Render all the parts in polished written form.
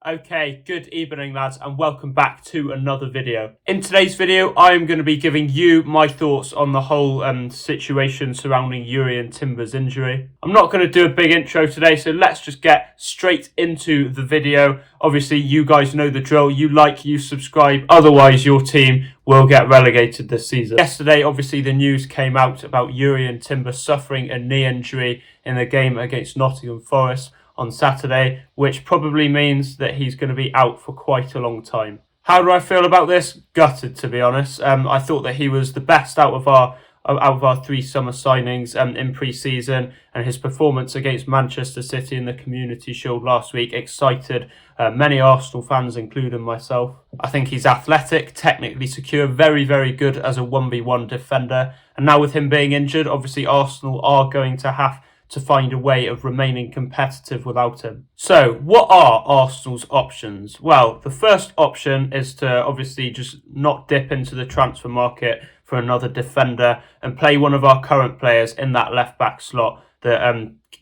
Okay, good evening lads and welcome back to another video. In today's video I am going to be giving you my thoughts on the whole situation surrounding Jurrien Timber's injury. I'm not going to do a big intro today, so let's just get straight into the video. Obviously you guys know the drill, you like, you subscribe, otherwise your team will get relegated this season. Yesterday obviously the news came out about Jurrien Timber suffering a knee injury in the game against Nottingham Forest on Saturday, which probably means that he's going to be out for quite a long time. How do I feel about this? Gutted, to be honest. I thought that he was the best out of our three summer signings in pre-season, and his performance against Manchester City in the Community Shield last week excited many Arsenal fans, including myself. I think he's athletic, technically secure, very, very good as a 1v1 defender, and now with him being injured, obviously Arsenal are going to have to find a way of remaining competitive without him. So, what are Arsenal's options? Well, the first option is to obviously just not dip into the transfer market for another defender and play one of our current players in that left-back slot that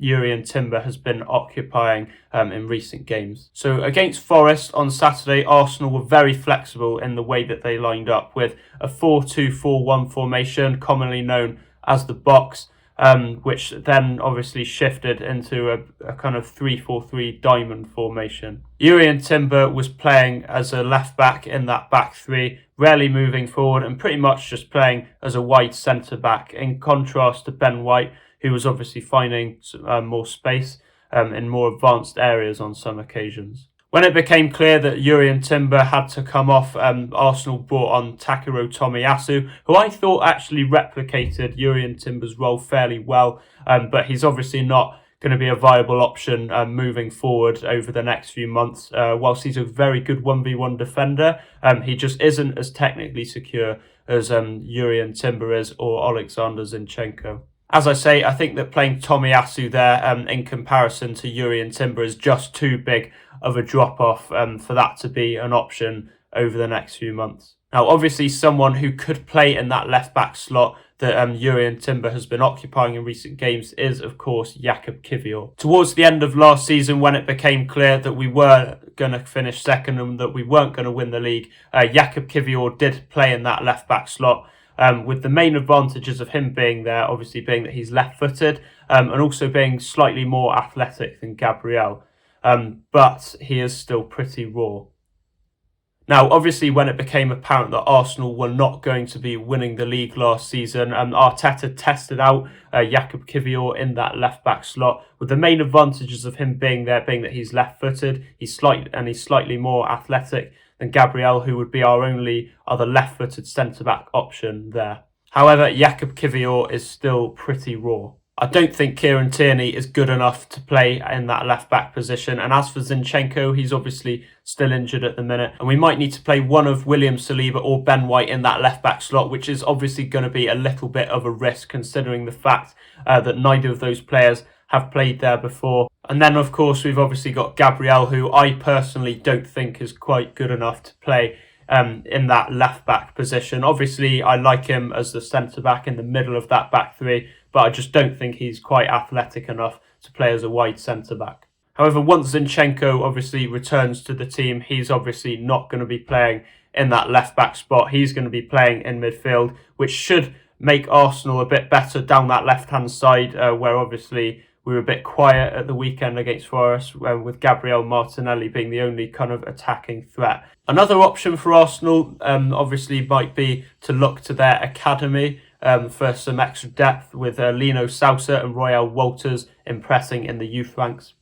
Jurrien Timber has been occupying in recent games. So against Forest on Saturday, Arsenal were very flexible in the way that they lined up with a 4-2-4-1 formation, commonly known as the box, which then obviously shifted into a kind of 3-4-3 diamond formation. Jurrien Timber was playing as a left back in that back three, rarely moving forward and pretty much just playing as a wide centre back, in contrast to Ben White, who was obviously finding more space in more advanced areas on some occasions. When it became clear that Jurrien Timber had to come off, Arsenal brought on Takehiro Tomiyasu, who I thought actually replicated Jurrien Timber's role fairly well, but he's obviously not going to be a viable option moving forward over the next few months. Whilst he's a very good 1v1 defender, he just isn't as technically secure as Jurrien Timber is or Alexander Zinchenko. As I say, I think that playing Tomiyasu there in comparison to Jurrien Timber is just too big of a drop-off for that to be an option over the next few months. Now, obviously, someone who could play in that left-back slot that Jurrien Timber has been occupying in recent games is, of course, Jakub Kiwior. Towards the end of last season, when it became clear that we were going to finish second and that we weren't going to win the league, Jakub Kiwior did play in that left-back slot. With the main advantages of him being there, obviously being that he's left-footed and also being slightly more athletic than Gabriel. But he is still pretty raw. Now, obviously, when it became apparent that Arsenal were not going to be winning the league last season, Arteta tested out Jakub Kiwior in that left-back slot, with the main advantages of him being there being that he's left-footed, he's slightly more athletic than Gabriel, who would be our only other left-footed centre-back option there. However, Jakub Kiwior is still pretty raw. I don't think Kieran Tierney is good enough to play in that left-back position, and as for Zinchenko, he's obviously still injured at the minute, and we might need to play one of William Saliba or Ben White in that left-back slot, which is obviously going to be a little bit of a risk considering the fact that neither of those players have played there before. And then, of course, we've obviously got Gabriel, who I personally don't think is quite good enough to play in that left-back position. Obviously, I like him as the centre-back in the middle of that back three, but I just don't think he's quite athletic enough to play as a wide centre-back. However, once Zinchenko obviously returns to the team, he's obviously not going to be playing in that left-back spot. He's going to be playing in midfield, which should make Arsenal a bit better down that left-hand side, where obviously we were a bit quiet at the weekend against Forest, with Gabriel Martinelli being the only kind of attacking threat. Another option for Arsenal obviously might be to look to their academy for some extra depth, with Lino Sousa and Royal Walters impressing in the youth ranks.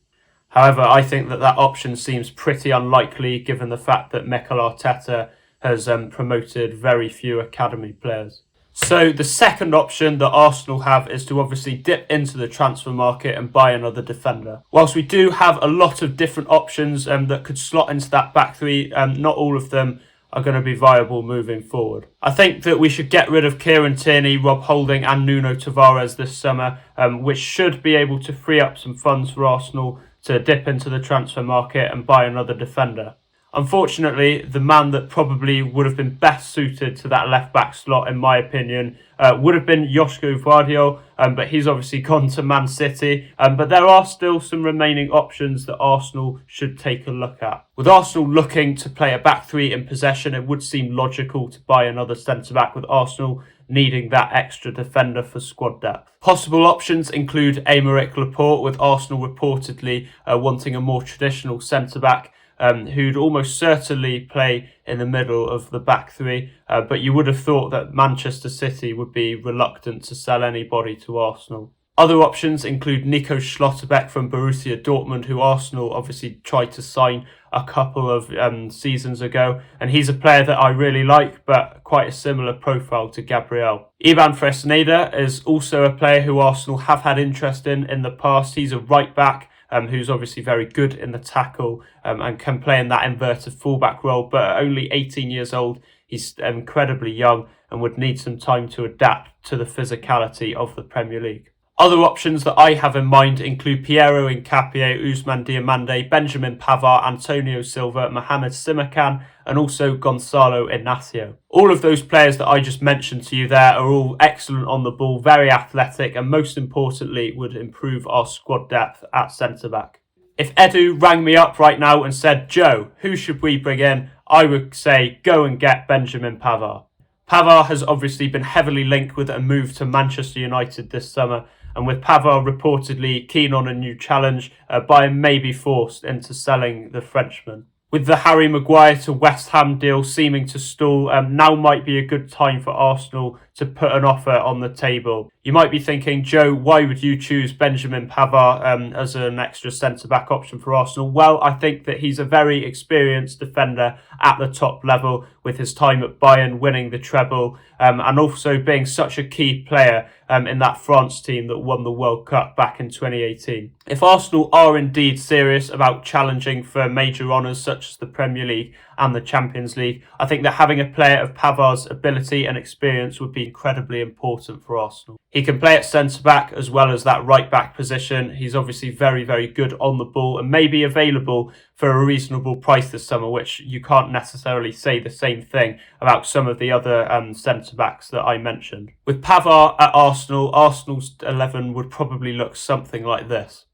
However, I think that option seems pretty unlikely given the fact that Mikel Arteta has promoted very few academy players. So the second option that Arsenal have is to obviously dip into the transfer market and buy another defender. Whilst we do have a lot of different options that could slot into that back three, not all of them are going to be viable moving forward. I think that we should get rid of Kieran Tierney, Rob Holding and Nuno Tavares this summer, which should be able to free up some funds for Arsenal to dip into the transfer market and buy another defender. Unfortunately, the man that probably would have been best suited to that left-back slot, in my opinion, would have been Joško Gvardiol, but he's obviously gone to Man City. But there are still some remaining options that Arsenal should take a look at. With Arsenal looking to play a back three in possession, it would seem logical to buy another centre-back, with Arsenal needing that extra defender for squad depth. Possible options include Aymeric Laporte, with Arsenal reportedly wanting a more traditional centre-back, who'd almost certainly play in the middle of the back three, but you would have thought that Manchester City would be reluctant to sell anybody to Arsenal. Other options include Nico Schlotterbeck from Borussia Dortmund, who Arsenal obviously tried to sign a couple of seasons ago, and he's a player that I really like, but quite a similar profile to Gabriel. Ivan Fresneda is also a player who Arsenal have had interest in the past. He's a right back, who's obviously very good in the tackle and can play in that inverted fullback role, but at only 18 years old, he's incredibly young and would need some time to adapt to the physicality of the Premier League. Other options that I have in mind include Piero Hincapié, Ousmane Diomande, Benjamin Pavard, Antonio Silva, Mohamed Simakan, and also Gonzalo Inacio. All of those players that I just mentioned to you there are all excellent on the ball, very athletic, and most importantly would improve our squad depth at centre-back. If Edu rang me up right now and said, "Joe, who should we bring in?" I would say, go and get Benjamin Pavard. Pavard has obviously been heavily linked with a move to Manchester United this summer, and with Pavard reportedly keen on a new challenge, Bayern may be forced into selling the Frenchman. With the Harry Maguire to West Ham deal seeming to stall, now might be a good time for Arsenal to put an offer on the table. You might be thinking, Joe, why would you choose Benjamin Pavard as an extra centre-back option for Arsenal? Well, I think that he's a very experienced defender at the top level, with his time at Bayern winning the treble, and also being such a key player in that France team that won the World Cup back in 2018. If Arsenal are indeed serious about challenging for major honours such as the Premier League and the Champions League, I think that having a player of Pavard's ability and experience would be incredibly important for Arsenal. He can play at centre-back as well as that right-back position. He's obviously very, very good on the ball and may be available for a reasonable price this summer, which you can't necessarily say the same thing about some of the other centre-backs that I mentioned. With Pavard at Arsenal, Arsenal's 11 would probably look something like this.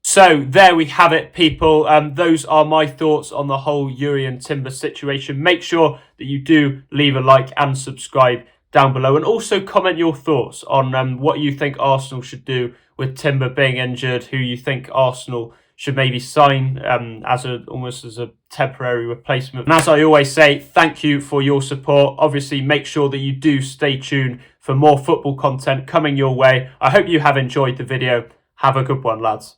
So there we have it, people. Those are my thoughts on the whole Jurrien Timber situation. Make sure that you do leave a like and subscribe down below, and also comment your thoughts on what you think Arsenal should do with Timber being injured, who you think Arsenal should maybe sign almost as a temporary replacement. And as I always say, thank you for your support. Obviously, make sure that you do stay tuned for more football content coming your way. I hope you have enjoyed the video. Have a good one, lads.